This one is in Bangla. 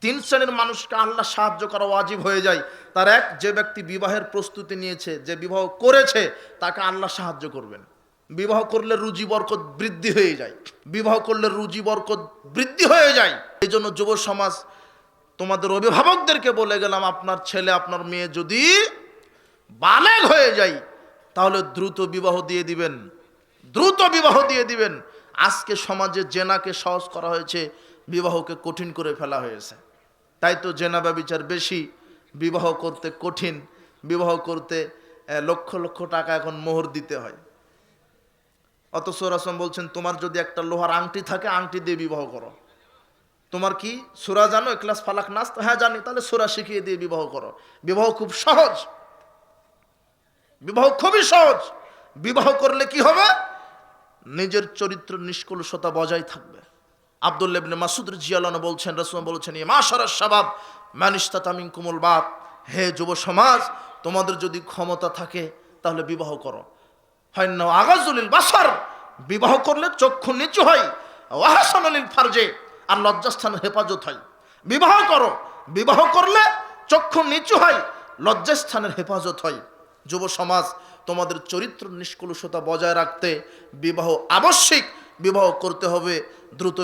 তিন শ্রেণীর মানুষকে আল্লাহ সাহায্য করা ওয়াজিব হয়ে যায়। তার এক, যে ব্যক্তি বিবাহের প্রস্তুতি নিয়েছে, যে বিবাহ করেছে, তাকে আল্লাহ সাহায্য করবেন। বিবাহ করলে রুজি বরকত বৃদ্ধি হয়ে যায়, বিবাহ করলে রুজি বরকত বৃদ্ধি হয়ে যায়। এই জন্য যুব সমাজ, তোমাদের অভিভাবকদেরকে বলে গেলাম, আপনার ছেলে আপনার মেয়ে যদি বালেগ হয়ে যায় তাহলে দ্রুত বিবাহ দিয়ে দিবেন, দ্রুত বিবাহ দিয়ে দিবেন। আজকে সমাজে জেনাকে সহজ করা হয়েছে, বিবাহকে কঠিন করে ফেলা হয়েছে। তাই তো জেনা ব্যভিচার বেশি, বিবাহ করতে কঠিন, বিবাহ করতে লক্ষ লক্ষ টাকা এখন মোহর দিতে হয়। অথচ রাসূল বলছেন, তোমার যদি একটা লোহার আংটি থাকে, আংটি দিয়ে বিবাহ করো। তোমার কি সূরা জানো, ইখলাস ফালাক নাস? হ্যাঁ জানি, তাহলে সূরা শিখিয়ে দিয়ে বিবাহ করো। বিবাহ খুব সহজ, বিবাহ খুবই সহজ। বিবাহ করলে কি হবে? নিজের চরিত্র নিষ্কলুষতা বজায় থাকবে। আব্দুল্লাহ ইবনে মাসউদ রাদিয়াল্লাহু আনহু বলছেন, রাসূল বলেছেন, ইয়া মাশারাশ শাবাব মান ইসতাতা মিনকুমুল বাত, হে যুব সমাজ, তোমাদের যদি ক্ষমতা থাকে তাহলে বিবাহ করো। ফাইন্নাহু আগাযু লিল বাসার, বিবাহ করলে চক্ষু নিচু হয়। ওয়া হাসানু লিল ফারজে, আর লজ্জাস্থানের হেফাজত হয়। বিবাহ করো, বিবাহ করলে চক্ষু নিচু হয়, লজ্জাস্থানের হেফাজত হয়। যুব সমাজ, তোমাদের চরিত্র নিষ্কলুষতা বজায় রাখতে বিবাহ আবশ্যিক, বিবাহ করতে হবে দ্রুত।